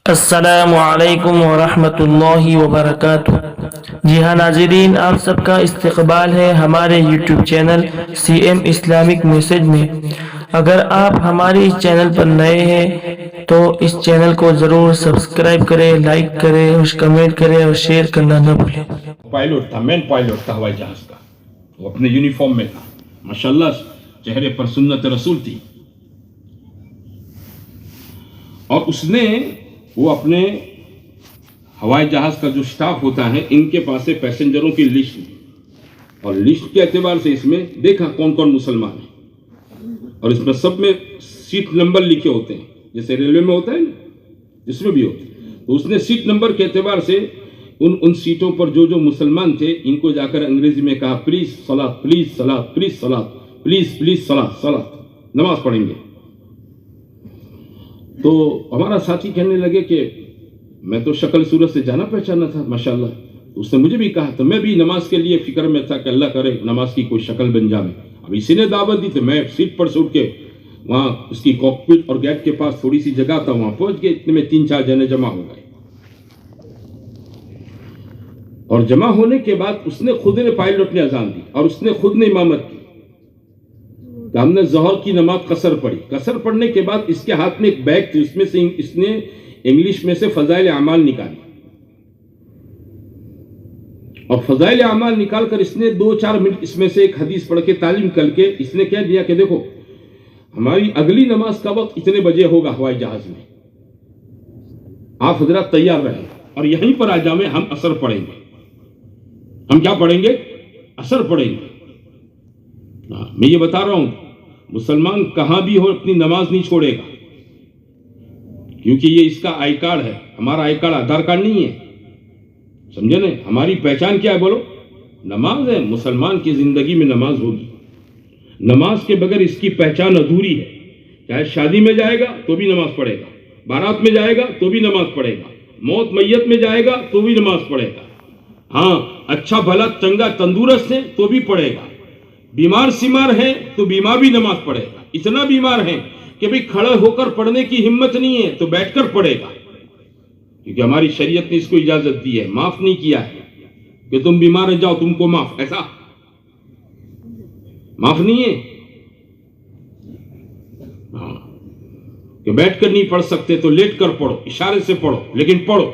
السلام علیکم ورحمۃ اللہ وبرکاتہ۔ جی ہاں ناظرین، آپ سب کا استقبال ہے ہمارے YouTube channel C M Islamic message میں۔ اگر آپ ہمارے اس چینل پر نئے ہیں تو اس چینل کو ضرور سبسکرائب کریں، لائک کریں اور کمنٹ کریں اور شیئر کرنا نہ بھولیں۔ پائلٹ تھا، مین پائلٹ تھا ہوائی جہاز کا، وہ اپنے یونیفارم میں تھا، ماشاءاللہ چہرے پر سنت رسول تھی، اور اس نے وہ اپنے ہوائی جہاز کا جو سٹاف ہوتا ہے ان کے پاس سے پیسنجروں کی لسٹ دی، اور لسٹ کے اعتبار سے اس میں دیکھا کون کون مسلمان ہیں، اور اس میں سب میں سیٹ نمبر لکھے ہوتے ہیں، جیسے ریلوے میں ہوتا ہے نا، اس میں بھی ہوتا ہے، تو اس نے سیٹ نمبر کے اعتبار سے ان سیٹوں پر جو مسلمان تھے ان کو جا کر انگریزی میں کہا پلیز صلاۃ، پلیز صلاۃ، پلیز صلاۃ، پلیز پلیز صلاۃ، صلاۃ، نماز پڑھیں گے۔ تو ہمارا ساتھی کہنے لگے کہ میں تو شکل صورت سے جانا پہچانا تھا ماشاءاللہ، اس نے مجھے بھی کہا، تو میں بھی نماز کے لیے فکر میں تھا کہ اللہ کرے نماز کی کوئی شکل بن جائے۔ اب اسی نے دعوت دی تو میں سیٹ پر سے اٹھ کے وہاں اس کی کاکپٹ اور گیٹ کے پاس تھوڑی سی جگہ تھا، وہاں پہنچ گئے، اتنے میں 3-4 جنے جمع ہو گئے، اور جمع ہونے کے بعد اس نے خود نے پائلٹ نے اذان دی اور اس نے خود نے امامت کی، تو ہم نے ظہر کی نماز قصر پڑھی۔ قصر پڑھنے کے بعد اس کے ہاتھ میں ایک بیگ تھی، اس میں سے اس نے انگلش میں سے فضائل اعمال نکالی، اور فضائل اعمال نکال کر اس نے 2-4 منٹ اس میں سے ایک حدیث پڑھ کے تعلیم کر کے اس نے کہہ دیا کہ دیکھو ہماری اگلی نماز کا وقت اتنے بجے ہوگا ہوائی جہاز میں، آپ حضرات تیار رہیں، اور یہیں پر آ جامیں ہم اثر پڑھیں گے۔ ہم کیا پڑھیں گے؟ اثر پڑھیں گے۔ میں یہ بتا رہا ہوں مسلمان کہاں بھی ہو اپنی نماز نہیں چھوڑے گا، کیونکہ یہ اس کا آئی کارڈ ہے، ہمارا آئی کارڈ آدھار کارڈ نہیں ہے، سمجھے نا؟ ہماری پہچان کیا ہے؟ بولو، نماز ہے۔ مسلمان کی زندگی میں نماز ہوگی، نماز کے بغیر اس کی پہچان ادھوری ہے۔ چاہے شادی میں جائے گا تو بھی نماز پڑھے گا، بارات میں جائے گا تو بھی نماز پڑھے گا، موت میت میں جائے گا تو بھی نماز پڑھے گا، ہاں اچھا بھلا چنگا تندرست ہے تو بھی پڑھے گا، بیمار سیمار ہے تو بیمار بھی نماز پڑھے گا، اتنا بیمار ہے کہ بھی کھڑے ہو کر پڑھنے کی ہمت نہیں ہے تو بیٹھ کر پڑھے گا، کیونکہ ہماری شریعت نے اس کو اجازت دی ہے، معاف نہیں کیا ہے کہ تم بیمار ہے جاؤ تم کو معاف، ایسا معاف نہیں ہے، ہاں کہ بیٹھ کر نہیں پڑھ سکتے تو لیٹ کر پڑھو، اشارے سے پڑھو لیکن پڑھو،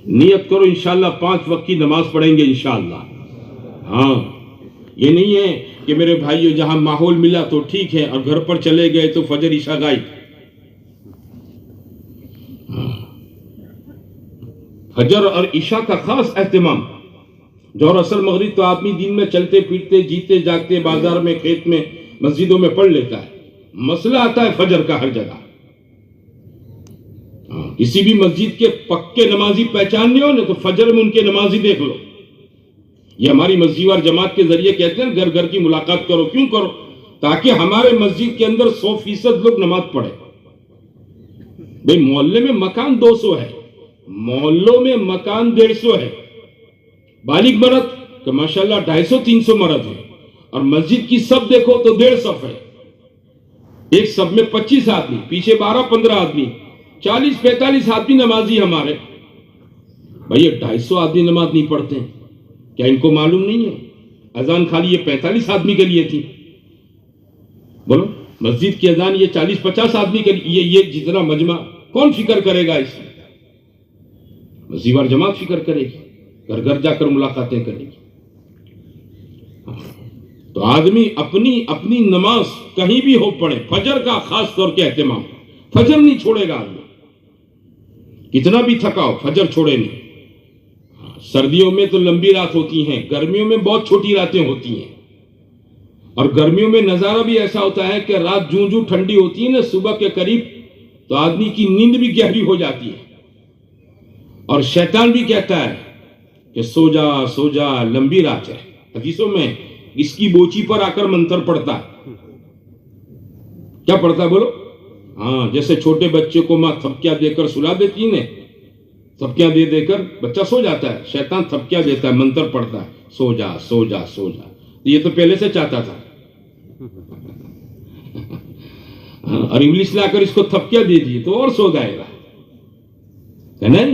نیت کرو انشاءاللہ 5 وقت کی نماز پڑھیں گے انشاءاللہ۔ ہاں یہ نہیں ہے کہ میرے بھائیو جہاں ماحول ملا تو ٹھیک ہے اور گھر پر چلے گئے تو فجر عشاء غائب۔ فجر اور عشاء کا خاص اہتمام، ظہر اثر مغرب تو آدمی دن میں چلتے پھرتے جیتے جاگتے بازار میں کھیت میں مسجدوں میں پڑھ لیتا ہے، مسئلہ آتا ہے فجر کا ہر جگہ۔ کسی بھی مسجد کے پکے نمازی پہچاننے ہو نا تو فجر میں ان کے نمازی دیکھ لو، یہ ہماری مسجد وار جماعت کے ذریعے کہتے ہیں گھر گھر کی ملاقات کرو، کیوں کرو؟ تاکہ ہمارے مسجد کے اندر 100% لوگ نماز پڑھے۔ بھئی محلے میں مکان 200 ہے، محلوں میں مکان 150 ہے، بالغ مرد تو ماشاءاللہ 250-300 مرد ہے، اور مسجد کی صف دیکھو تو 1.5 صف ہے، ایک صف میں 25 آدمی، پیچھے 12-15 آدمی، 40-45 آدمی نمازی ہمارے۔ بھئی یہ 250 آدمی نماز نہیں پڑھتے ہیں، کیا ان کو معلوم نہیں ہے؟ اذان خالی یہ 45 آدمی کے لیے تھی، بولو مسجد کی اذان یہ 40-50 آدمی کے لیے، یہ جتنا مجمع کون فکر کرے گا اس میں؟ مسجد وار جماعت فکر کرے گی، گھر گھر جا کر ملاقاتیں کرے گی۔ تو آدمی اپنی نماز کہیں بھی ہو پڑھے، فجر کا خاص طور کے اہتمام، فجر نہیں چھوڑے گا آدمی، کتنا بھی تھکا ہو فجر چھوڑے نہیں۔ سردیوں میں تو لمبی رات ہوتی ہیں، گرمیوں میں بہت چھوٹی راتیں ہوتی ہیں، اور گرمیوں میں نظارہ بھی ایسا ہوتا ہے کہ رات جوں ٹھنڈی ہوتی ہے نا صبح کے قریب تو آدمی کی نیند بھی گہری ہو جاتی ہے، اور شیطان بھی کہتا ہے کہ سو جا لمبی رات ہے، حدیثوں میں اس کی بوچی پر آ کر منتر پڑتا ہے، کیا پڑھتا ہے بولو؟ ہاں جیسے چھوٹے بچے کو ماں تھپکیاں دے کر سلا دیتی ہے، تھپکیاں دے کر بچہ سو جاتا ہے، شیطان تھپکیاں دیتا ہے، منتر پڑھتا ہے، سو جا سو جا سو جا، یہ تو پہلے سے چاہتا تھا۔ اور انگلش لا کر اس کو تھپکیاں دے دیے تو اور سو جائے گا، ہے نا؟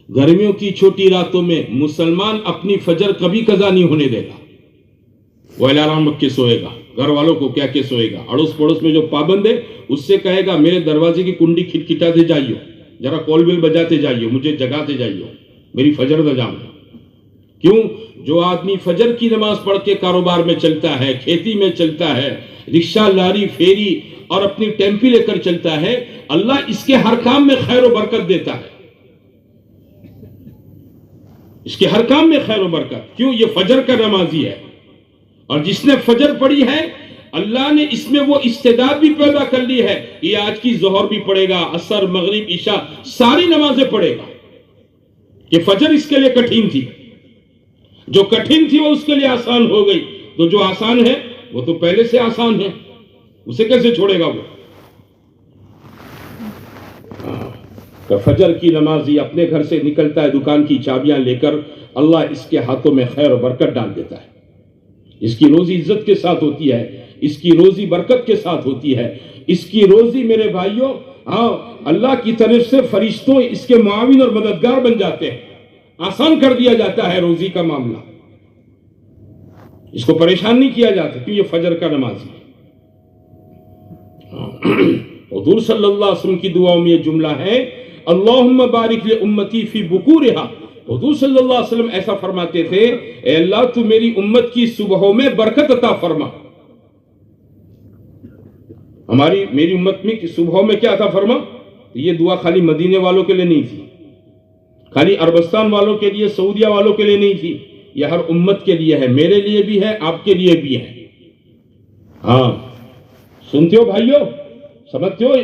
گرمیوں کی چھوٹی راتوں میں مسلمان اپنی فجر کبھی قضا نہیں ہونے دے گا، وہ الارم رکھ کے سوئے گا، گھر والوں کو کیا کہ سوئے گا، اڑوس پڑوس میں جو پابند ہے اس سے کہے گا میرے دروازے کی کنڈی کھٹکھٹاتے جائیو، ذرا کال بیل بجاتے جائیو، مجھے جگاتے جائیو، میری فجر نہ جاؤں۔ کیوں؟ جو آدمی فجر کی نماز پڑھ کے کاروبار میں چلتا ہے، کھیتی میں چلتا ہے، رکشہ لاری پھیری اور اپنی ٹیمپی لے کر چلتا ہے، اللہ اس کے ہر کام میں خیر و برکت دیتا ہے، اس کے ہر کام میں خیر و برکت۔ کیوں؟ یہ فجر کا نمازی ہے، اور جس نے فجر پڑھی ہے اللہ نے اس میں وہ استعداد بھی پیدا کر لی ہے، یہ آج کی ظہر بھی پڑھے گا، عصر، مغرب، عشاء ساری نمازیں پڑھے گا۔ یہ فجر اس کے لیے کٹھن تھی، جو کٹھن تھی وہ اس کے لیے آسان ہو گئی، تو جو آسان ہے وہ تو پہلے سے آسان ہے، اسے کیسے چھوڑے گا وہ؟ تو فجر کی نمازی اپنے گھر سے نکلتا ہے دکان کی چابیاں لے کر، اللہ اس کے ہاتھوں میں خیر و برکت ڈال دیتا ہے، اس کی روزی عزت کے ساتھ ہوتی ہے، اس کی روزی برکت کے ساتھ ہوتی ہے، اس کی روزی میرے بھائیوں اللہ کی طرف سے فرشتوں اس کے معاون اور مددگار بن جاتے ہیں، آسان کر دیا جاتا ہے روزی کا معاملہ، اس کو پریشان نہیں کیا جاتا، کیوں؟ یہ فجر کا نمازی ہے۔ حضور صلی اللہ علیہ وسلم کی دعاؤں میں یہ جملہ ہے، اللہم بارک لامتی فی بکورہا، حضور صلی اللہ علیہ وسلم ایسا فرماتے تھے، اے اللہ تو میری امت کی صبحوں میں برکت عطا فرما۔ میری امت میں صبحوں میں کیا عطا فرما؟ یہ دعا خالی مدینے والوں کے لیے نہیں تھی، خالی عربستان والوں کے لیے، سعودیہ والوں کے لیے نہیں تھی، یہ ہر امت کے لیے ہے، میرے لیے بھی ہے، آپ کے لیے بھی ہے۔ ہاں سنتے ہو بھائیو، سمجھتے ہو؟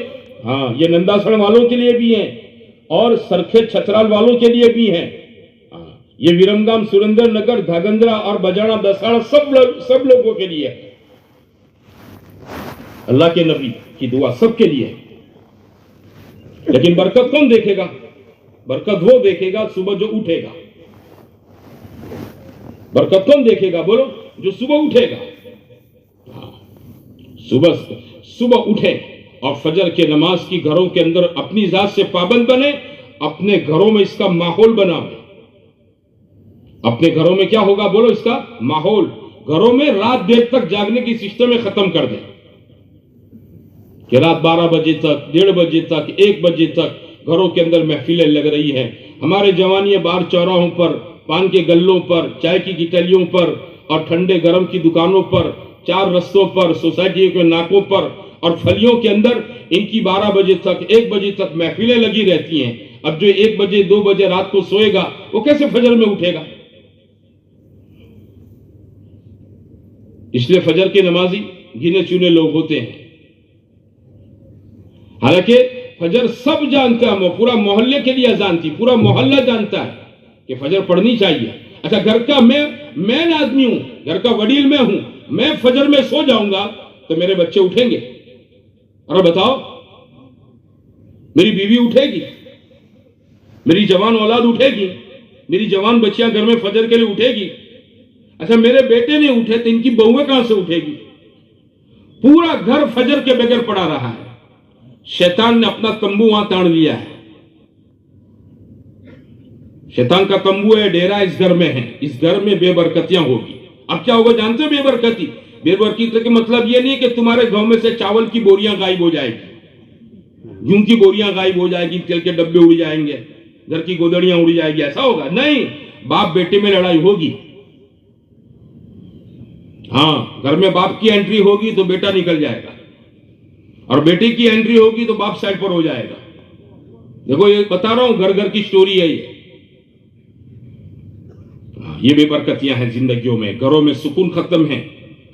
ہاں یہ ننداسڑ والوں کے لیے بھی ہیں، اور سرکھے چھترال والوں کے لیے بھی ہیں، یہ ویرمگام، سریندر نگر، دھاگندرا اور بجانا دساڑا سب لوگوں کے لیے ہے، اللہ کے نبی کی دعا سب کے لیے ہے۔ لیکن برکت کون دیکھے گا؟ برکت وہ دیکھے گا صبح جو اٹھے گا۔ برکت کون دیکھے گا؟ بولو، جو صبح اٹھے گا۔ صبح اٹھے اور فجر کے نماز کی گھروں کے اندر اپنی ذات سے پابند بنے، اپنے گھروں میں اس کا ماحول بنا، اپنے گھروں میں کیا ہوگا؟ بولو، اس کا ماحول، گھروں میں رات دیر تک جاگنے کی سسٹم میں ختم کر دیں، کہ رات 12 بجے تک، 1:30 بجے تک، 1 بجے تک گھروں کے اندر محفلیں لگ رہی ہیں۔ ہمارے جوانیاں باہر چوراہوں پر، پان کے گلوں پر، چائے کی گٹلیوں پر اور ٹھنڈے گرم کی دکانوں پر، 4 رستوں پر، سوسائٹیوں کے ناکوں پر اور فلیوں کے اندر ان کی 12 بجے تک، 1 بجے تک محفلیں لگی رہتی ہیں۔ اب جو 1 بجے 2 بجے رات کو سوئے گا وہ کیسے فجر میں اٹھے گا؟ اس لیے فجر کے نمازی گنے چنے لوگ ہوتے ہیں، حالانکہ فجر سب جانتا ہے، پورا محلے کے لیے اذان تھی، پورا محلہ جانتا ہے کہ فجر پڑھنی چاہیے۔ اچھا، گھر کا میں آدمی ہوں، گھر کا وڈیل میں ہوں، میں فجر میں سو جاؤں گا تو میرے بچے اٹھیں گے؟ اور بتاؤ، میری بیوی اٹھے گی، میری جوان اولاد اٹھے گی، میری جوان بچیاں گھر میں فجر کے لیے اٹھے گی؟ اچھا، میرے بیٹے نہیں اٹھے تو ان کی بہویں کہاں سے اٹھے گی؟ پورا گھر فجر کے بغیر پڑا رہا ہے، شیطان نے اپنا تمبو وہاں تاڑ لیا ہے، شیطان کا تمبو ہے، ڈیرا اس گھر میں ہے، اس گھر میں بے برکتیاں ہوگی۔ اب کیا ہوگا جانتے ہو؟ بے برکتی کا مطلب یہ نہیں کہ تمہارے گھروں میں سے چاول کی بوریاں غائب ہو جائے گی، گیہوں کی بوریاں غائب ہو جائے گی، تیل کے ڈبے اڑ جائیں گے، گھر کی گودڑیاں اڑ جائے گی، ایسا ہوگا نہیں۔ باپ بیٹے میں لڑائی ہوگی، ہاں، گھر میں باپ کی انٹری ہوگی تو بیٹا نکل جائے گا، اور بیٹے کی انٹری ہوگی تو باپ سائڈ پر ہو جائے گا۔ دیکھو، یہ بتا رہا ہوں، گھر گھر کی سٹوری ہے یہ بے برکتیاں ہیں زندگیوں میں، گھروں میں سکون ختم ہے۔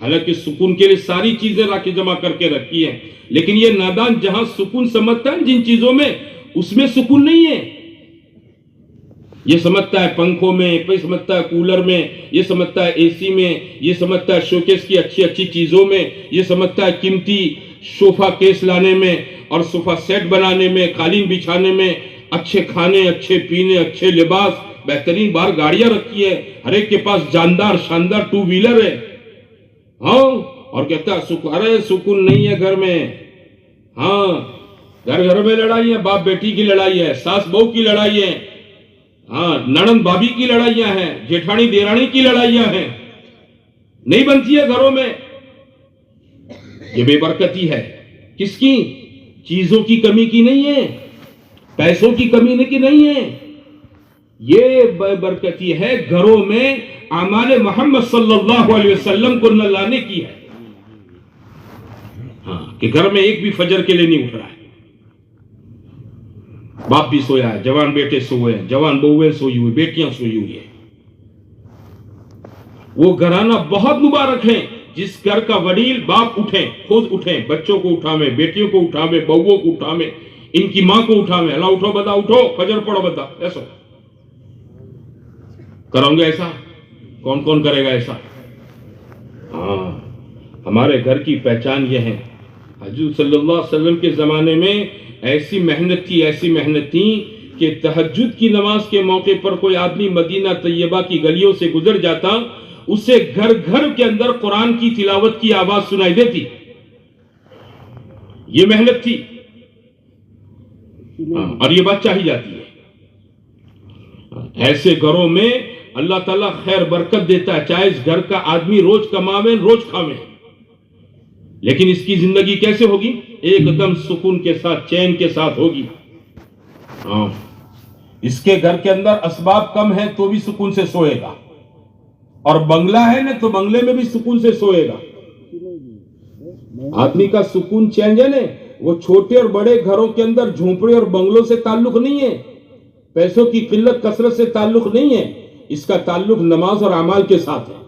حالانکہ سکون کے لیے ساری چیزیں لا کے جمع کر کے رکھی ہیں، لیکن یہ نادان جہاں سکون سمجھتا ہے جن چیزوں میں، اس میں سکون نہیں ہے۔ یہ سمجھتا ہے پنکھوں میں، یہ سمجھتا ہے کولر میں، یہ سمجھتا ہے اے سی میں، یہ سمجھتا ہے شوکیس کی اچھی اچھی چیزوں میں، یہ سمجھتا ہے قیمتی صوفہ کیس لانے میں اور صوفہ سیٹ بنانے میں، قالین بچھانے میں، اچھے کھانے، اچھے پینے، اچھے لباس، بہترین باہر گاڑیاں رکھی ہے، ہر ایک کے پاس جاندار شاندار 2 ویلر ہے، ہاں، اور کہتا ہے ارے سکون نہیں ہے گھر میں، ہاں گھر گھر میں لڑائی ہے، باپ بیٹی کی لڑائی ہے، ساس بہو کی لڑائی ہے، ہاں ننند بھابھی کی لڑائیاں ہیں، جیٹھانی دیرانی کی لڑائیاں ہیں، نہیں بنتی ہے گھروں میں. یہ بے برکتی ہے. کس کی؟ چیزوں کی کمی کی نہیں ہے، پیسوں کی کمی کی نہیں ہے، یہ بے برکتی ہے گھروں میں اعمال محمد صلی اللہ علیہ وسلم کو نہ لانے کی ہے. ہاں کہ گھر میں ایک بھی فجر کے لیے نہیں اٹھ رہا ہے، باپ بھی سویا ہے، جوان بیٹے سوئے ہیں، جوان بہویں سوئی ہوئی، بیٹیاں سوئی ہوئی ہیں. وہ گھرانہ بہت مبارک ہے جس گھر کا وڈیل باپ اٹھیں، خود اٹھیں، بچوں کو اٹھاویں، بیٹیوں کو اٹھاویں، بہووں کو اٹھاویں، ان کی ماں کو اٹھاویں، اللہ اٹھو بدا اٹھو، فجر پڑھو بدا. ایسا کروں گے؟ ایسا کون کون کرے گا ایسا؟ ہاں ہمارے گھر کی پہچان یہ ہے. حضور صلی اللہ علیہ وسلم کے زمانے میں ایسی محنت تھی کہ تہجد کی نماز کے موقع پر کوئی آدمی مدینہ طیبہ کی گلیوں سے گزر جاتا، اسے گھر گھر کے اندر قرآن کی تلاوت کی آواز سنائی دیتی. یہ محنت تھی اور یہ بات چاہی جاتی ہے. ایسے گھروں میں اللہ تعالیٰ خیر برکت دیتا ہے، چاہے اس گھر کا آدمی روز کماویں روز کھاویں، لیکن اس کی زندگی کیسے ہوگی؟ ایک دم سکون کے ساتھ، چین کے ساتھ ہوگی. ہاں اس کے گھر کے اندر اسباب کم ہیں تو بھی سکون سے سوئے گا، اور بنگلہ ہے نا تو بنگلے میں بھی سکون سے سوئے گا. آدمی کا سکون چینج ہے نا، وہ چھوٹے اور بڑے گھروں کے اندر جھونپڑے اور بنگلوں سے تعلق نہیں ہے، پیسوں کی قلت کثرت سے تعلق نہیں ہے، اس کا تعلق نماز اور اعمال کے ساتھ ہے.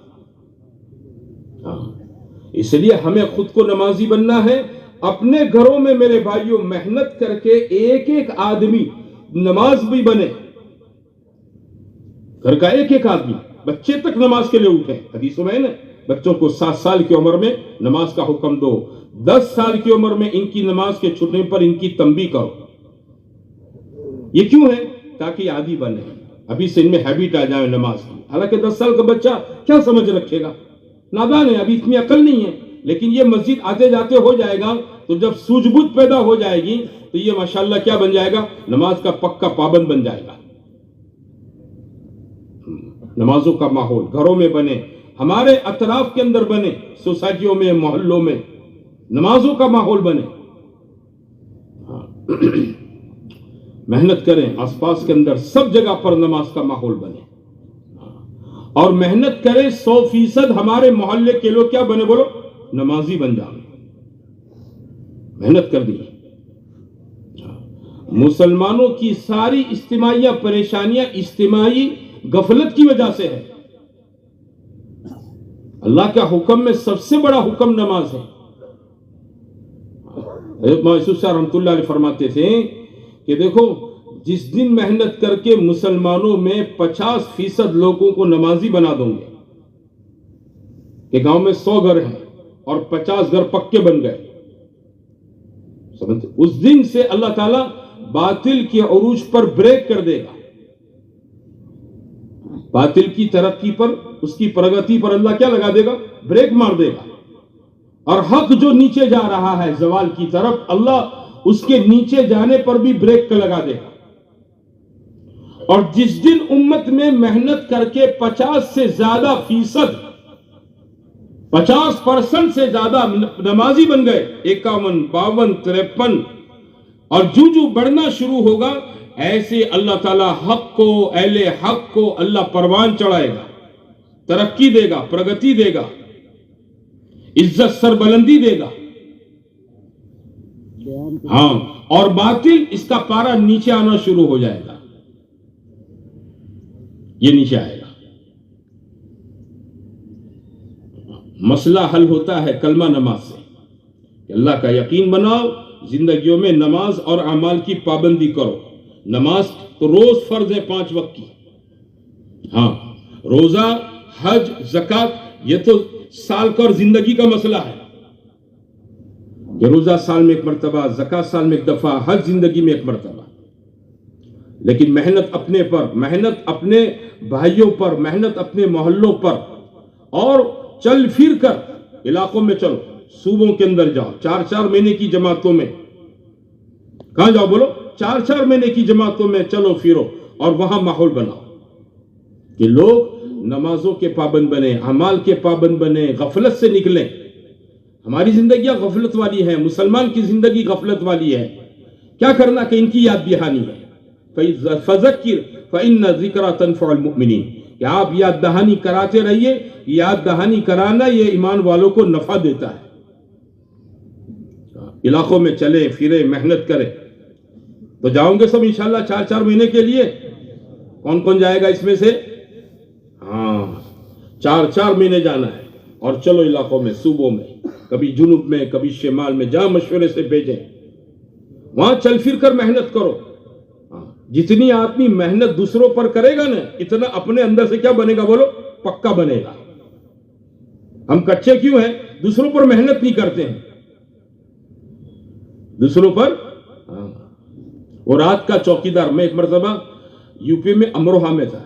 اس لیے ہمیں خود کو نمازی بننا ہے. اپنے گھروں میں میرے بھائیوں محنت کر کے ایک ایک آدمی نماز بھی بنے. گھر کا ایک ایک آدمی بچے تک نماز کے لیے اٹھے. حدیثوں میں نا بچوں کو 7 سال کی عمر میں نماز کا حکم دو، 10 سال کی عمر میں ان کی نماز کے چھٹنے پر ان کی تنبیہ کرو. یہ کیوں ہے؟ تاکہ عادی بنے، ابھی سے ان میں ہیبٹ آ جائے نماز کی. حالانکہ 10 سال کا بچہ کیا سمجھ رکھے گا، نادان ہے، ابھی اتنی عقل نہیں ہے، لیکن یہ مسجد آتے جاتے ہو جائے گا تو جب سوجھ بوجھ پیدا ہو جائے گی تو یہ ماشاءاللہ کیا بن جائے گا؟ نماز کا پکا پابند بن جائے گا. نمازوں کا ماحول گھروں میں بنے، ہمارے اطراف کے اندر بنے، سوسائٹیوں میں، محلوں میں نمازوں کا ماحول بنے. محنت کریں، آس پاس کے اندر سب جگہ پر نماز کا ماحول بنے، اور محنت کریں 100% ہمارے محلے کے لوگ کیا بنے؟ بولو نمازی بن جائیں. محنت کرنی ہے. مسلمانوں کی ساری اجتماعی پریشانیاں اجتماعی غفلت کی وجہ سے ہے. اللہ کا حکم میں سب سے بڑا حکم نماز ہے. حضرت مولانا صاحب رحمۃ اللہ علیہ فرماتے تھے کہ دیکھو جس دن محنت کر کے مسلمانوں میں 50% لوگوں کو نمازی بنا دوں گے، کہ گاؤں میں 100 گھر ہیں اور 50 گھر پکے بن گئے، سمجھتے؟ اس دن سے اللہ تعالیٰ باطل کے عروج پر بریک کر دے گا. باطل کی ترقی پر، اس کی پرگتی پر اللہ کیا لگا دے گا؟ بریک مار دے گا. اور حق جو نیچے جا رہا ہے زوال کی طرف، اللہ اس کے نیچے جانے پر بھی بریک لگا دے گا. اور جس دن امت میں محنت کر کے 50% سے زیادہ نمازی بن گئے، 51، 52، 53، اور جو بڑھنا شروع ہوگا، ایسے اللہ تعالیٰ حق کو، اہل حق کو اللہ پروان چڑھائے گا، ترقی دے گا، پرگتی دے گا، عزت سربلندی دے گا. ہاں اور باطل اس کا پارا نیچے آنا شروع ہو جائے گا. یہ نیچے آئے گا. مسئلہ حل ہوتا ہے کلمہ نماز سے، کہ اللہ کا یقین بناؤ، زندگیوں میں نماز اور اعمال کی پابندی کرو. نماز تو روز فرض ہے 5 وقت کی. ہاں روزہ، حج، زکات، یہ تو سال کا اور زندگی کا مسئلہ ہے کہ روزہ سال میں 1 مرتبہ، زکات سال میں 1 دفعہ، حج زندگی میں 1 مرتبہ. لیکن محنت اپنے پر، محنت اپنے بھائیوں پر، محنت اپنے محلوں پر، اور چل پھر کر علاقوں میں چلو، صوبوں کے اندر جاؤ، 4 مہینے کی جماعتوں میں کہاں جاؤ بولو؟ 4 مہینے کی جماعتوں میں چلو پھرو اور وہاں ماحول بناؤ کہ لوگ نمازوں کے پابند بنے، اعمال کے پابند بنے، غفلت سے نکلیں۔ ہماری زندگیاں غفلت والی ہیں، مسلمان کی زندگی غفلت والی ہے۔ کیا کرنا کہ ان کی یاد دہانی ہے۔ فَذَكِّرْ فَإِنَّ الذِّكْرَى تَنفَعُ الْمُؤْمِنِينَ کہ آپ یاد دہانی کراتے رہیے۔ یاد دہانی کرانا یہ ایمان والوں کو نفع دیتا ہے۔ علاقوں میں چلے پھرے، محنت کرے۔ تو جاؤں گے سب انشاءاللہ 4 مہینے کے لیے؟ کون کون جائے گا اس میں سے؟ ہاں 4 مہینے جانا ہے۔ اور چلو علاقوں میں، صوبوں میں، کبھی جنوب میں، کبھی شمال میں، جہاں مشورے سے بھیجیں وہاں چل پھر کر محنت کرو۔ جتنی آدمی محنت دوسروں پر کرے گا نا، اتنا اپنے اندر سے کیا بنے گا بولو؟ پکا بنے گا۔ ہم کچے کیوں ہیں؟ دوسروں پر محنت نہیں کرتے ہیں، دوسروں پر۔ وہ رات کا چوکیدار، میں ایک مرتبہ یو پی میں امروہہ میں تھا،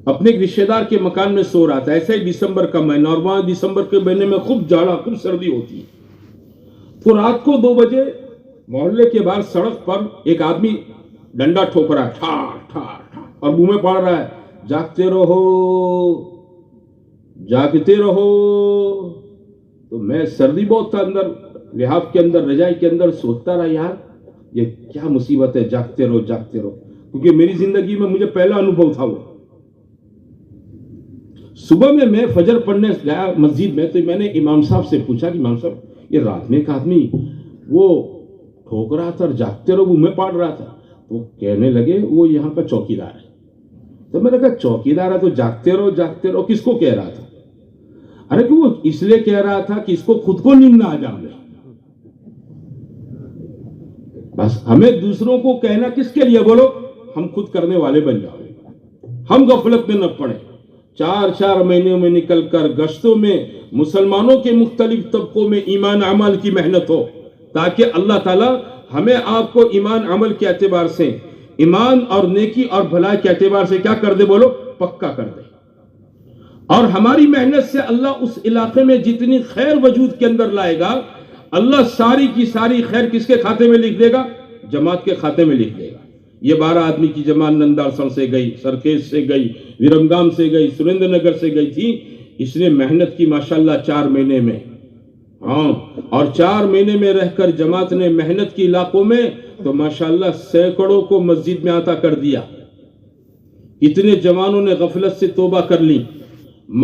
اپنے ایک رشتہ دار کے مکان میں سو رہا تھا۔ ایسا ہی دسمبر کا مہینہ، اور وہاں دسمبر کے مہینے میں خوب جاڑا، خوب سردی ہوتی ہے۔ تو رات کو 2 بجے محلے کے باہر سڑک پر ایک آدمی ڈنڈا ٹھوک رہا ہے، ٹھار ٹھار ٹھار، اور منہ میں پڑ رہا ہے جاگتے رہو جاگتے رہو۔ تو میں، سردی بہت تھا، اندر لحاف کے اندر، رجائی کے اندر سوچتا رہا، یار یہ کیا مصیبت ہے، جاگتے رہو جاگتے رہو، کیونکہ میری زندگی میں مجھے پہلا انوبھو تھا وہ۔ صبح میں فجر پڑھنے گیا مسجد میں، تو میں نے امام صاحب سے پوچھا کہ امام صاحب، یہ رات میں ایک آدمی وہ ٹھوک رہا تھا اور جاگتے رہو منہ میں پڑ رہا تھا، تو کہنے لگے وہ یہاں کا چوکیدار ہے۔ تو میں نے کہا چوکیدار ہے تو جاگتے رہو کس کو کہہ رہا تھا؟ ارے کہ وہ اس لیے کہہ رہا تھا کہ اس کو خود کو نیند نہ آ جائے۔ بس ہمیں دوسروں کو کہنا کس کے لیے بولو؟ ہم خود کرنے والے بن جاؤ، ہم غفلت میں نہ پڑیں۔ 4 مہینوں میں نکل کر گشتوں میں مسلمانوں کے مختلف طبقوں میں ایمان عمل کی محنت ہو، تاکہ اللہ تعالی ہمیں آپ کو ایمان عمل کے اعتبار سے، ایمان اور نیکی اور بھلائی کے اعتبار سے کیا کر دے بولو؟ پکا کر دے۔ اور ہماری محنت سے اللہ اس علاقے میں جتنی خیر وجود کے اندر لائے گا، اللہ ساری کی ساری خیر کس کے کھاتے میں لکھ دے گا؟ جماعت کے کھاتے میں لکھ دے گا۔ یہ 12 آدمی کی جماعت نندارسن سے گئی، سرکیز سے گئی، ویرمگام سے گئی، سریندر نگر سے گئی تھی۔ اس نے محنت کی ماشاءاللہ 4 مہینے میں، ہاں، اور 4 مہینے میں رہ کر جماعت نے محنت کی علاقوں میں تو ماشاءاللہ سینکڑوں کو مسجد میں آتا کر دیا۔ اتنے جوانوں نے غفلت سے توبہ کر لی،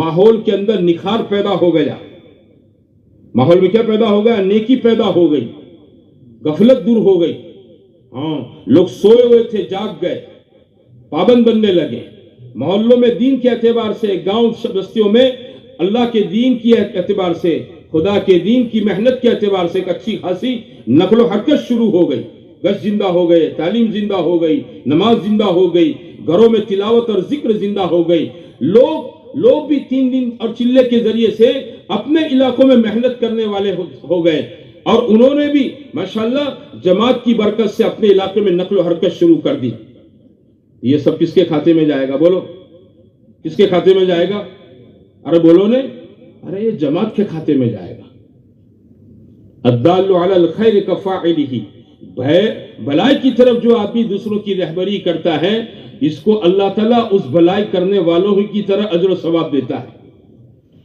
ماحول کے اندر نکھار پیدا ہو گیا۔ ماحول میں کیا پیدا ہو گیا؟ نیکی پیدا ہو گئی، غفلت دور ہو گئی۔ ہاں، لوگ سوئے ہوئے تھے، جاگ گئے، پابند بننے لگے۔ محلوں میں دین کے اعتبار سے، گاؤں بستیوں میں اللہ کے دین کی اعتبار سے، خدا کے دین کی محنت کے اعتبار سے ایک اچھی خاصی نقل و حرکت شروع ہو گئی۔ گشت زندہ ہو گئے، تعلیم زندہ ہو گئی، نماز زندہ ہو گئی، گھروں میں تلاوت اور ذکر زندہ ہو گئی۔ لوگ بھی 3 دن اور چلے کے ذریعے سے اپنے علاقوں میں محنت کرنے والے ہو گئے، اور انہوں نے بھی ماشاءاللہ جماعت کی برکت سے اپنے علاقے میں نقل و حرکت شروع کر دی۔ یہ سب کس کے کھاتے میں جائے گا بولو؟ کس کے کھاتے میں جائے گا؟ ارے بولو نے، ارے یہ جماعت کے کھاتے میں جائے گا۔ الدال علی الخیر کفاعلہ، بھلائی کی طرف جو آدمی دوسروں کی رہبری کرتا ہے، اس کو اللہ تعالیٰ اس بھلائی کرنے والوں کی طرح اجر و ثواب دیتا ہے۔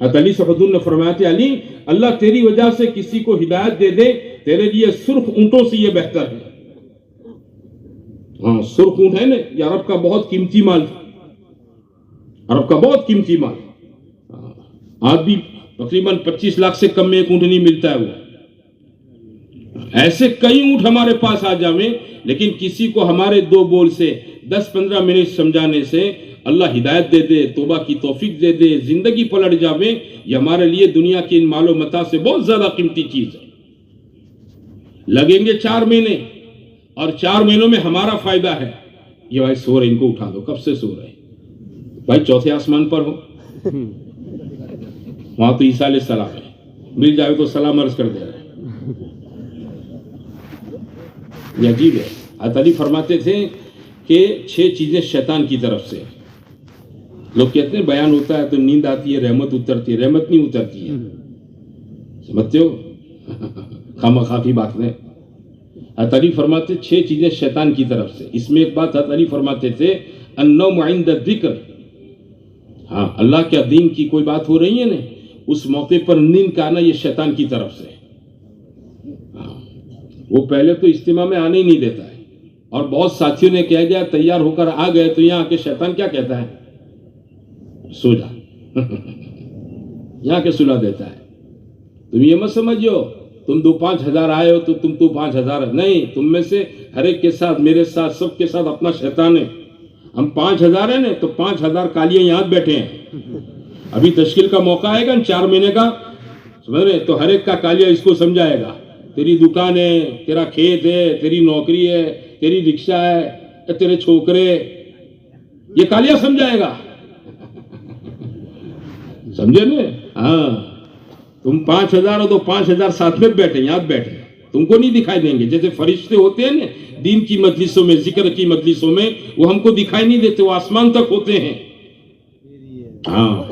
حضرت علی سے حضور نے فرمایا تھا، علی اللہ تیری وجہ سے کسی کو ہدایت دے دے، تیرے لیے سرخ اونٹوں سے یہ بہتر ہے۔ ہاں، سرخ اونٹ ہے نا، یہ عرب کا بہت قیمتی مال، عرب کا بہت قیمتی مال۔ آج بھی تقریباً 25 لاکھ سے کم میں ایک اونٹ نہیں ملتا ہے۔ وہ ایسے کئی اونٹ ہمارے پاس آ جاویں، لیکن کسی کو ہمارے 2 بول سے 10-15 منٹ سمجھانے سے اللہ ہدایت دے دے، توبہ کی توفیق دے دے، زندگی پلٹ جاوے، یہ ہمارے لیے دنیا کی ان مال و متاع سے بہت زیادہ قیمتی چیز ہے۔ لگیں گے 4 مہینے، اور 4 مہینوں میں ہمارا فائدہ ہے۔ یہ بھائی سو رہے، ان کو اٹھا دو، کب سے سو رہے بھائی؟ 4تھے آسمان پر ہو، وہاں تو عیسیٰ علیہ السلام ہے، مل جائے تو سلام عرض کر دے رہے۔ یہ عجیب ہے۔ حضرت علی فرماتے تھے کہ 6 چیزیں شیطان کی طرف سے۔ لوگ کہتے ہیں بیان ہوتا ہے تو نیند آتی ہے، رحمت اترتی ہے، رحمت نہیں اترتی ہے، سمجھتے ہو؟ خامخواہ کی بات ہے۔ حضرت علی فرماتے 6 چیزیں شیطان کی طرف سے. اس میں ایک بات حضرت علی فرماتے تھے النوم عند الذکر. ہاں اللہ کے دین کی کوئی بات ہو رہی ہے نا، اس موقع پر نیند کا آنا یہ شیطان کی طرف سے. ہاں وہ پہلے تو اجتماع میں آنے ہی نہیں دیتا ہے، اور بہت ساتھیوں نے کہہ دیا تیار ہو کر آ گئے تو یہاں آ کے شیطان کیا کہتا ہے؟ سو جا. یہاں کے سلا دیتا ہے. تم یہ مت سمجھو تم 2-5 ہزار آئے ہو تو تم 5,000 نہیں، تم میں سے ہر ایک کے ساتھ، میرے ساتھ، سب کے ساتھ اپنا شیطان ہے. ہم 5,000 ہیں نا تو 5,000 کالیاں یہاں بیٹھے ہیں. ابھی تشکیل کا موقع آئے گا 4 مہینے کا، سمجھ رہے؟ تو ہر ایک کا کالیا اس کو سمجھائے گا. تیری دکان ہے، تیرا کھیت ہے، تیری نوکری ہے، تیری رکشہ ہے، تیرے چھوکرے، یہ کالیا سمجھائے گا. سمجھے نا؟ ہاں تم 5,000 ہو تو 5,000 ساتھ میں بیٹھے، یہاں بیٹھے، تم کو نہیں دکھائی دیں گے. جیسے فرشتے ہوتے ہیں نا دین کی مجلسوں میں، ذکر کی مجلسوں میں، وہ ہم کو دکھائی نہیں دیتے، وہ آسمان تک ہوتے ہیں. ہاں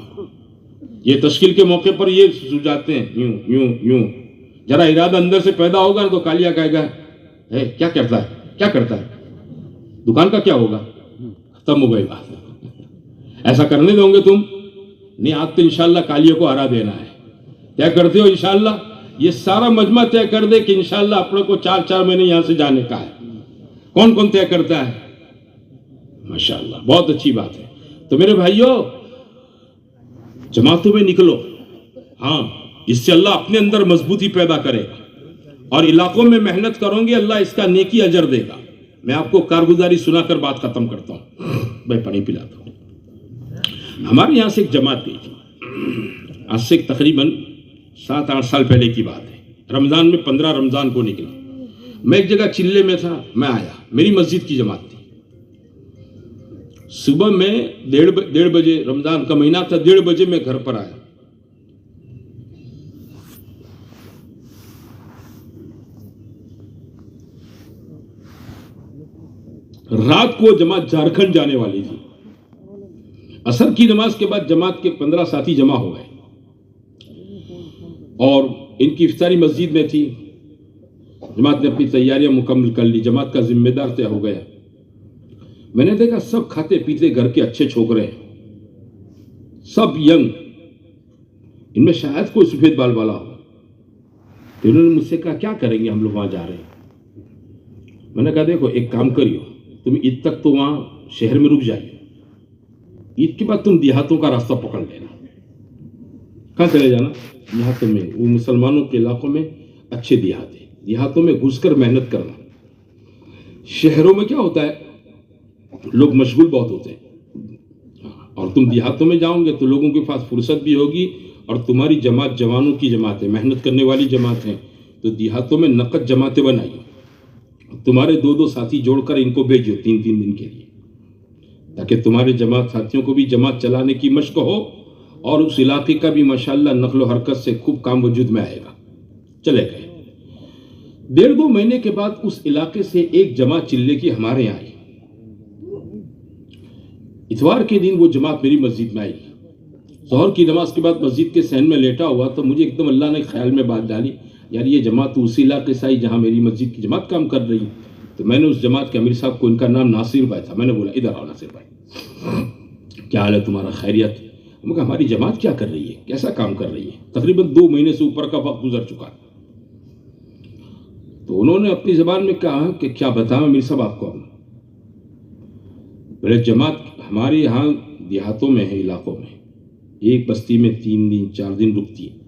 یہ تشکیل کے موقع پر یہ سجاتے ہیں یوں یوں یوں. ذرا ارادہ اندر سے پیدا ہوگا تو کالیا کہے گا کیا کرتا ہے، کیا کرتا ہے، دکان کا کیا ہوگا، ختم ہو گئی بات. ایسا کرنے دو گے تم نہیں؟ آج تو انشاءاللہ کالیوں کو ہرا دینا ہے. طے کرتے ہو انشاءاللہ؟ یہ سارا مجمع طے کر دے کہ انشاءاللہ اپنے کو 4 مہینے یہاں سے جانے کا ہے. کون کون طے کرتا ہے؟ ماشاءاللہ بہت اچھی بات ہے. تو میرے بھائیوں جماعتوں میں نکلو. ہاں اس سے اللہ اپنے اندر مضبوطی پیدا کرے گا، اور علاقوں میں محنت کرو گے اللہ اس کا نیکی اجر دے گا. میں آپ کو کارگزاری سنا کر بات ختم کرتا ہوں. میں پانی پلاتا ہوں. ہمارے یہاں سے ایک جماعت گئی تھی، آج سے تقریباً 7-8 سال پہلے کی بات ہے. رمضان میں 15 رمضان کو نکلا. میں ایک جگہ چلے میں تھا، میں آیا، میری مسجد کی جماعت تھی. صبح میں 1:30 بجے، رمضان کا مہینہ تھا، 1:30 بجے میں گھر پر آیا. رات کو جماعت جھارکھنڈ جانے والی تھی. عصر کی نماز کے بعد جماعت کے 15 ساتھی جمع ہو گئے اور ان کی افطاری مسجد میں تھی. جماعت نے اپنی تیاریاں مکمل کر لی، جماعت کا ذمہ دار طے ہو گیا. میں نے دیکھا سب کھاتے پیتے گھر کے اچھے چھوکرے ہیں، سب ینگ، ان میں شاید کوئی سفید بال والا ہو. تو انہوں نے مجھ سے کہا کیا کریں گے ہم لوگ وہاں جا رہے ہیں. میں نے کہا دیکھو ایک کام کریو، تم عید تک تو وہاں شہر میں رک جائیے، عید کے بعد تم دیہاتوں کا راستہ پکڑ لینا. کہاں چلے جانا؟ دیہاتوں میں. وہ مسلمانوں کے علاقوں میں اچھے دیہات ہیں، دیہاتوں میں گھس کر محنت کرنا. شہروں میں کیا ہوتا ہے لوگ مشغول بہت ہوتے ہیں، اور تم دیہاتوں میں جاؤ گے تو لوگوں کے پاس فرصت بھی ہوگی، اور تمہاری جماعت جوانوں کی جماعت ہے، محنت کرنے والی جماعت ہے. تو دیہاتوں میں نقد جماعتیں بنائیے، تمہارے 2 ساتھی جوڑ کر ان کو بھیجو 3 دن کے لیے، تاکہ تمہارے جماعت ساتھیوں کو بھی جماعت چلانے کی مشق ہو، اور اس علاقے کا بھی ماشاءاللہ نقل و حرکت سے خوب کام وجود میں آئے گا. چلے گئے. 1.5-2 مہینے کے بعد اس علاقے سے ایک جماعت چلے کی ہمارے یہاں آئی. اتوار کے دن وہ جماعت میری مسجد میں آئی. ظہر کی نماز کے بعد مسجد کے صحن میں لیٹا ہوا تو مجھے ایک دم اللہ نے خیال میں بات ڈالی، یار یہ جماعت تو اسی علاقے سے آئی جہاں میری مسجد کی جماعت کام کر رہی. تو میں نے اس جماعت کے امیر صاحب کو، ان کا نام ناصر بھائی تھا، میں نے بولا ادھر آؤ ناصر بھائی، کیا حال ہے تمہارا، خیریت؟ میں کہا ہماری جماعت کیا کر رہی ہے، کیسا کام کر رہی ہے؟ تقریباً 2 مہینے سے اوپر کا وقت گزر چکا. تو انہوں نے اپنی زبان میں کہا کہ کیا بتاؤں امیر صاحب آپ کو. بولے جماعت ہمارے یہاں دیہاتوں میں ہے، علاقوں میں ایک بستی میں 3 دن 4 دن رکتی ہے،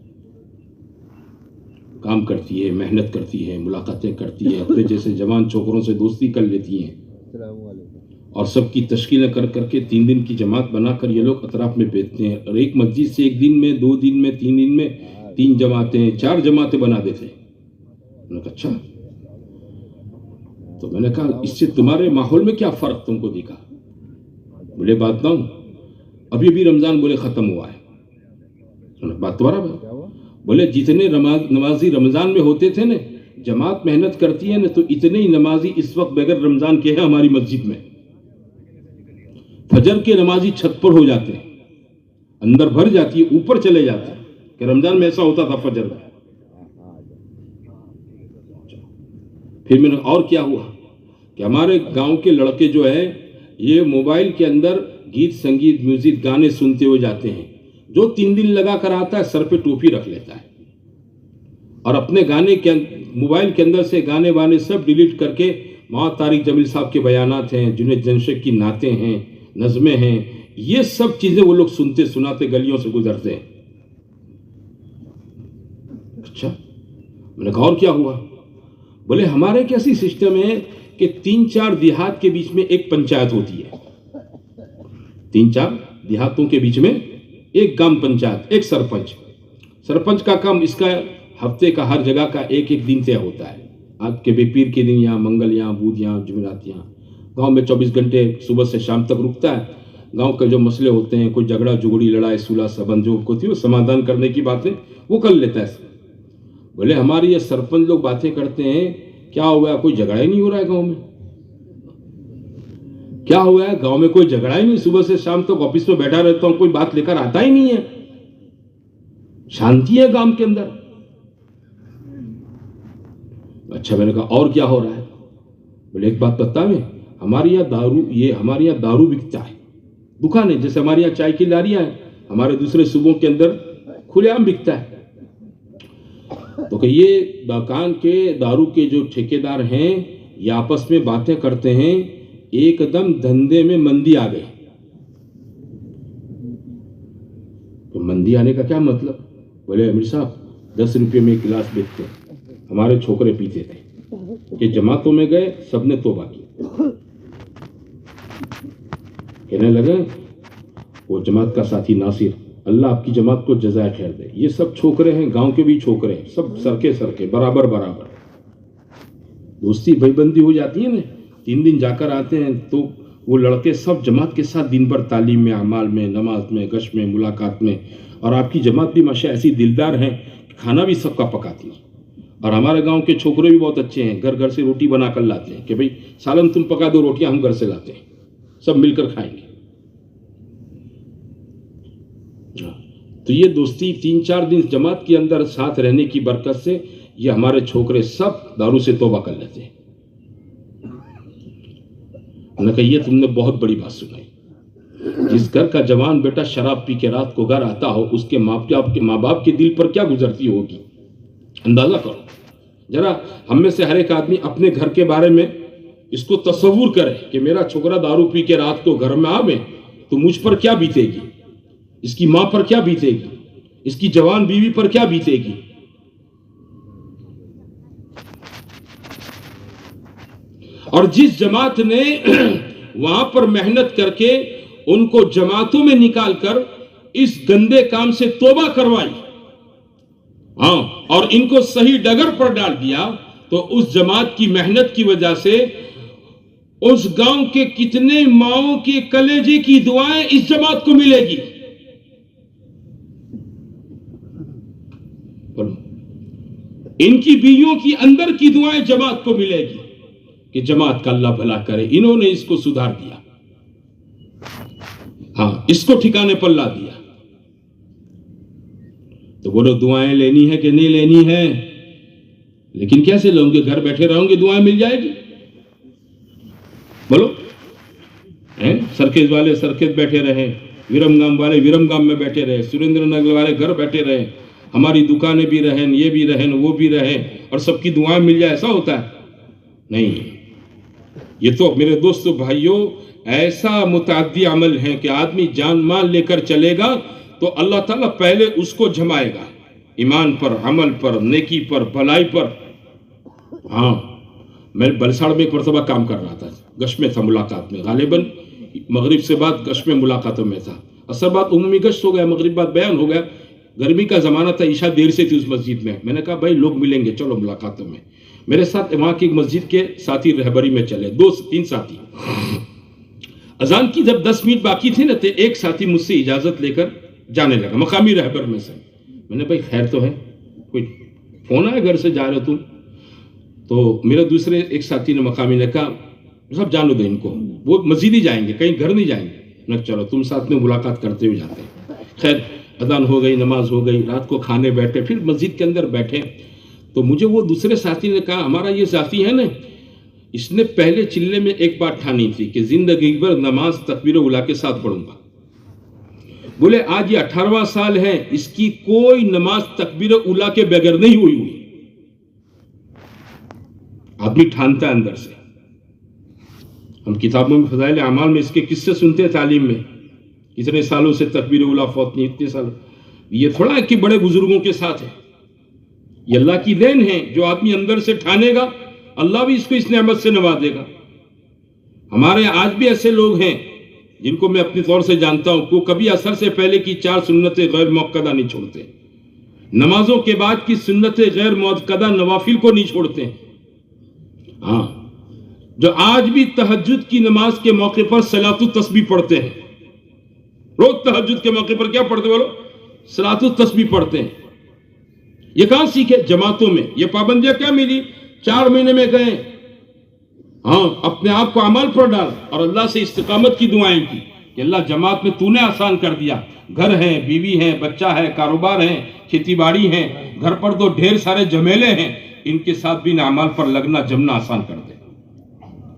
کام کرتی ہے، محنت کرتی ہے، ملاقاتیں کرتی ہے، اپنے جیسے جوان چھوکروں سے دوستی کر لیتی ہیں، اور سب کی تشکیلیں کر کے 3 دن کی جماعت بنا کر یہ لوگ اطراف میں بیچتے ہیں. اور ایک مسجد سے 1 دن میں 2 دن میں 3 دن میں 3 جماعتیں 4 جماعتیں بنا دیتے ہیں. میں نے کہا اچھا. تو میں نے کہا اس سے تمہارے ماحول میں کیا فرق تم کو دکھا؟ بولے بات نہ ہوں، ابھی رمضان بولے ختم ہوا ہے. بات تمہارا بات. بولے جتنے نمازی رمضان میں ہوتے تھے نا، جماعت محنت کرتی ہے نا، تو اتنے ہی نمازی اس وقت بغیر رمضان کے ہیں ہماری مسجد میں. فجر کے نمازی چھت پر ہو جاتے ہیں، اندر بھر جاتی ہے، اوپر چلے جاتے ہیں. کہ رمضان میں ایسا ہوتا تھا فجر میں. پھر میں نے اور کیا ہوا کہ ہمارے گاؤں کے لڑکے جو ہیں یہ موبائل کے اندر گیت سنگیت میوزک گانے سنتے ہوئے جاتے ہیں. جو 3 دن لگا کر آتا ہے سر پہ ٹوپی رکھ لیتا ہے اور اپنے گانے کے موبائل کے اندر سے گانے وانے سب ڈیلیٹ کر کے مولانا طارق جمیل صاحب کے بیانات ہیں, جنید جنشک کی نعتیں ہیں, نظمیں ہیں, یہ سب چیزیں وہ لوگ سنتے سناتے گلیوں سے گزرتے ہیں. اچھا, میں نے کہا اور کیا ہوا؟ بولے ہمارے کیسی سسٹم ہے کہ 3-4 دیہات کے بیچ میں ایک پنچایت ہوتی ہے. 3-4 دیہاتوں کے بیچ میں ایک گام پنچایت, ایک سرپنچ کا کام اس کا ہفتے کا ہر جگہ کا ایک دن طے ہوتا ہے. آج کے بے پیر کے دن یہاں, منگل یہاں, بدھ یہاں, جمعرات یہاں. گاؤں میں 24 گھنٹے صبح سے شام تک رکتا ہے. گاؤں کے جو مسئلے ہوتے ہیں, کوئی جھگڑا جھگڑی لڑائی صلح سبند جو ہوتی ہے وہ سمادھان کرنے کی باتیں وہ کر لیتا ہے. بولے ہماری یہ سرپنچ لوگ باتیں کرتے ہیں, کیا ہوا ہے, کوئی جھگڑا ہی نہیں ہو رہا ہے گاؤں میں. کیا ہوا ہے گاؤں میں, کوئی جھگڑا ہی نہیں, صبح سے شام تک آفس میں بیٹھا رہتا ہوں, کوئی بات لے کر آتا ہی نہیں ہے, شانتی ہے گاؤں کے اندر. اچھا, میں نے کہا اور کیا ہو رہا ہے؟ بولے ایک بات بتاؤں, ہمارے یہاں دارو بکتا ہے, دکان ہے, جیسے ہمارے یہاں چائے کی لاریاں ہیں, ہمارے دوسرے صوبوں کے اندر کھلے عام بکتا ہے. تو کہ یہ دکان کے دارو کے جو ٹھیکیدار ہیں یہ آپس میں باتیں کرتے ہیں, ایک دم دھندے میں مندی آ گئی. تو مندی آنے کا کیا مطلب؟ بولے امیر صاحب 10 روپے میں ایک گلاس بیچتے, ہمارے چھوکرے پیتے تھے, کہ جماعتوں میں گئے سب نے توبہ کی. کہنے لگے وہ جماعت کا ساتھی ناصر, اللہ آپ کی جماعت کو جزائے خیر دے, یہ سب چھوکرے ہیں, گاؤں کے بھی چھوکرے ہیں, سب سرکے برابر. دوستی بھائی بندی ہو جاتی ہے نا. 3 دن جا کر آتے ہیں تو وہ لڑکے سب جماعت کے ساتھ دن بھر تعلیم میں, اعمال میں, نماز میں, گشت میں, ملاقات میں. اور آپ کی جماعت بھی ماشاءاللہ ایسی دلدار ہے, کھانا بھی سب کا پکاتی ہے. اور ہمارے گاؤں کے چھوکرے بھی بہت اچھے ہیں, گھر سے روٹی بنا کر لاتے ہیں کہ بھئی سالن تم پکا دو, روٹیاں ہم گھر سے لاتے ہیں, سب مل کر کھائیں گے. تو یہ دوستی 3-4 دن جماعت کے اندر ساتھ رہنے کی برکت سے یہ ہمارے چھوکرے سب دارو سے توبہ کر لیتے ہیں. نے کہا یہ تم نے بہت بڑی بات سنائی. جس گھر کا جوان بیٹا شراب پی کے رات کو گھر آتا ہو, اس کے ماں باپ کے دل پر کیا گزرتی ہوگی, اندازہ کرو ذرا. ہم میں سے ہر ایک آدمی اپنے گھر کے بارے میں اس کو تصور کرے کہ میرا چھوکرا دارو پی کے رات کو گھر میں آوے تو مجھ پر کیا بیتے گی, اس کی ماں پر کیا بیتے گی, اس کی جوان بیوی پر کیا بیتے گی. اور جس جماعت نے وہاں پر محنت کر کے ان کو جماعتوں میں نکال کر اس گندے کام سے توبہ کروائی, ہاں, اور ان کو صحیح ڈگر پر ڈال دیا, تو اس جماعت کی محنت کی وجہ سے اس گاؤں کے کتنے ماؤں کے کلیجے کی دعائیں اس جماعت کو ملے گی. ان کی بیویوں کی اندر کی دعائیں جماعت کو ملے گی کہ جماعت کا اللہ بھلا کرے, انہوں نے اس کو سدھار دیا, ہاں, اس کو ٹھکانے پر لا دیا. تو بولو دعائیں لینی ہے کہ نہیں لینی ہے؟ لیکن کیسے لوں گے, گھر بیٹھے رہوں گے دعائیں مل جائے گی؟ بولو, سرکیز والے سرکیز بیٹھے رہے, ویرم گام والے ویرم گام میں بیٹھے رہے, سریندر نگر والے گھر بیٹھے رہے, ہماری دکانیں بھی رہیں, یہ بھی رہیں, وہ بھی رہیں, اور سب کی دعائیں مل جائے, ایسا ہوتا ہے؟ نہیں. یہ تو میرے دوستو بھائیوں ایسا متعدی عمل ہے کہ آدمی جان مال لے کر چلے گا تو اللہ تعالیٰ پہلے اس کو جمائے گا ایمان پر, عمل پر, نیکی پر, بھلائی پر. ہاں, میں بلساڑ میں ایک مرتبہ کام کر رہا تھا, گشت میں تھا, ملاقات میں, غالباً مغرب سے بعد گشت میں ملاقاتوں میں تھا. اثر بعد عمومی گشت ہو گیا, مغرب بعد بیان ہو گیا, گرمی کا زمانہ تھا, عشاء دیر سے تھی اس مسجد میں. میں نے کہا بھائی لوگ ملیں گے, چلو ملاقاتوں میں. میرے ساتھ وہاں کی ایک مسجد کے ساتھی رہبری میں چلے, 2-3 ساتھی. اذان کی جب 10 منٹ باقی تھی نا, تو ایک ساتھی مجھ سے اجازت لے کر جانے لگا, مقامی رہبر میں سے. میں نے بھائی خیر تو ہے, کوئی فون آیا گھر سے جا رہے تم؟ تو میرے دوسرے ایک ساتھی نے مقامی نے کہا سب جانو دو ان کو, وہ مسجد ہی جائیں گے, کہیں گھر نہیں جائیں گے. میں چلو تم ساتھ میں ملاقات کرتے ہوئے جاتے ہیں. خیر اذان ہو گئی, نماز ہو گئی, رات کو کھانے بیٹھے, پھر مسجد کے اندر بیٹھے تو مجھے وہ دوسرے ساتھی نے کہا ہمارا یہ ساتھی ہے نا، اس نے پہلے چلے میں ایک بات ٹھانی تھی کہ زندگی بھر نماز تکبیر اولا کے ساتھ پڑھوں گا. بولے آج یہ 18واں سال ہے، اس کی کوئی نماز تکبیر اولا کے بغیر نہیں ہوئی. آدمی ٹھانتا ہے اندر سے. ہم کتابوں میں فضائل اعمال میں اس کے قصے سنتے ہیں، تعلیم میں اتنے سالوں سے تکبیر اولا فوت نہیں، اتنے سال. یہ تھوڑا ہے کہ بڑے بزرگوں کے ساتھ ہے، یہ اللہ کی دین ہے. جو آدمی اندر سے ٹھانے گا اللہ بھی اس کو اس نعمت سے نوازے گا. ہمارے آج بھی ایسے لوگ ہیں جن کو میں اپنے طور سے جانتا ہوں، کو کبھی عصر سے پہلے کی 4 سنتیں غیر مؤکدہ نہیں چھوڑتے، نمازوں کے بعد کی سنتیں غیر مؤکدہ نوافل کو نہیں چھوڑتے. ہاں، جو آج بھی تہجد کی نماز کے موقع پر صلاۃ التسبیح پڑھتے ہیں. روز تہجد کے موقع پر کیا پڑھتے بولو؟ صلاۃ التسبیح پڑھتے ہیں. یہ کہاں سیکھے؟ جماعتوں میں. یہ پابندیاں کیا ملی؟ 4 مہینے میں گئے. ہاں، اپنے آپ کو عمل پر ڈال اور اللہ سے استقامت کی دعائیں کی کہ اللہ جماعت میں تو نے آسان کر دیا. گھر ہے، بیوی ہے، بچہ ہے، کاروبار ہے، کھیتی باڑی ہے، گھر پر تو ڈھیر سارے جمیلے ہیں، ان کے ساتھ بھی اعمال پر لگنا جمنا آسان کر دے.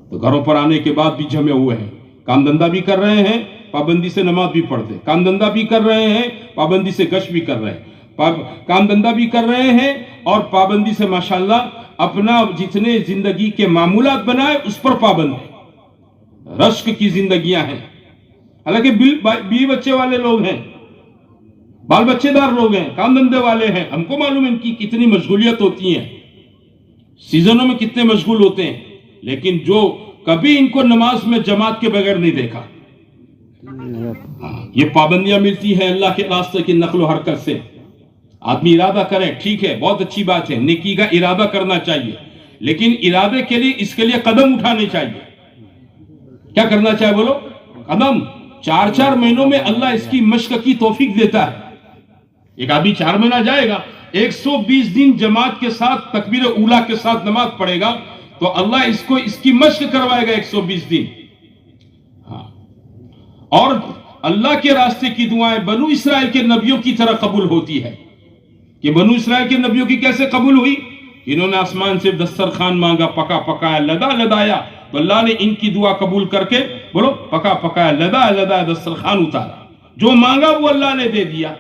تو گھروں پر آنے کے بعد بھی جمے ہوئے ہیں، کام دھندا بھی کر رہے ہیں، پابندی سے نماز بھی پڑھتے، کام دھندا بھی کر رہے ہیں، پابندی سے گشت بھی کر رہے ہیں، کام دھندا بھی کر رہے ہیں اور پابندی سے ماشاءاللہ اپنا جتنے زندگی کے معمولات بنائے اس پر پابند ہیں. رشک کی زندگیاں ہیں، حالانکہ بیوی بچے والے لوگ ہیں، بال بچے دار لوگ ہیں، کام دھندے والے ہیں. ہم کو معلوم ہے ان کی کتنی مشغولیت ہوتی ہیں، سیزنوں میں کتنے مشغول ہوتے ہیں، لیکن جو کبھی ان کو نماز میں جماعت کے بغیر نہیں دیکھا. یہ پابندیاں ملتی ہیں اللہ کے راستے کی نقل و حرکت سے. آدمی ارادہ کرے، ٹھیک ہے، بہت اچھی بات ہے، نیکی کا ارادہ کرنا چاہیے، لیکن ارادے کے لیے اس کے لیے قدم اٹھانے چاہیے. کیا کرنا چاہیے بولو؟ قدم. 4 مہینوں میں اللہ اس کی مشق کی توفیق دیتا ہے. ایک آدمی 4 مہینہ جائے گا، 120 دن جماعت کے ساتھ تکبیر اولا کے ساتھ نماز پڑھے گا تو اللہ اس کو اس کی مشق کروائے گا 120 دن. ہاں، اور اللہ کے راستے کی دعائیں بنو اسرائیل کے نبیوں کی طرح قبول ہوتی ہے. کہ بنو اسرائیل کے نبیوں کی کیسے قبول ہوئی؟ انہوں نے آسمان سے دسترخوان مانگا، پکا پکایا، لدایا تو اللہ نے ان کی دعا قبول کر کے بولو پکا پکایا، لدایا دسترخوان اتارا. جو مانگا وہ اللہ نے دے دیا.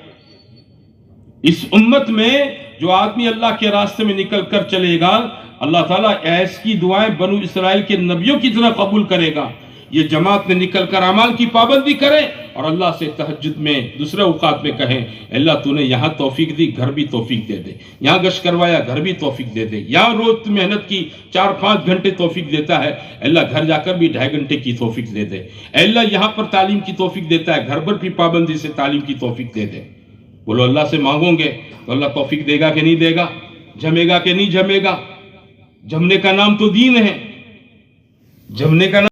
اس امت میں جو آدمی اللہ کے راستے میں نکل کر چلے گا اللہ تعالیٰ ایس کی دعائیں بنو اسرائیل کے نبیوں کی طرح قبول کرے گا. یہ جماعت میں نکل کر اعمال کی پابندی کریں اور اللہ سے تہجد میں دوسرے اوقات میں کہیں اللہ تو نے یہاں توفیق دی، گھر بھی توفیق دے دے، یہاں گشت کروایا، گھر بھی توفیق دے دے، یہاں روز محنت کی 4-5 گھنٹے توفیق دیتا ہے، اللہ گھر جا کر بھی 2.5 گھنٹے کی توفیق دے دے. اللہ یہاں پر تعلیم کی توفیق دیتا ہے، گھر پر بھی پابندی سے تعلیم کی توفیق دے دے. بولو اللہ سے مانگوں گے تو اللہ توفیق دے گا کہ نہیں دے گا؟ جمے گا کہ نہیں جمے گا؟ جمنے کا نام تو دین ہے، جمنے کا نام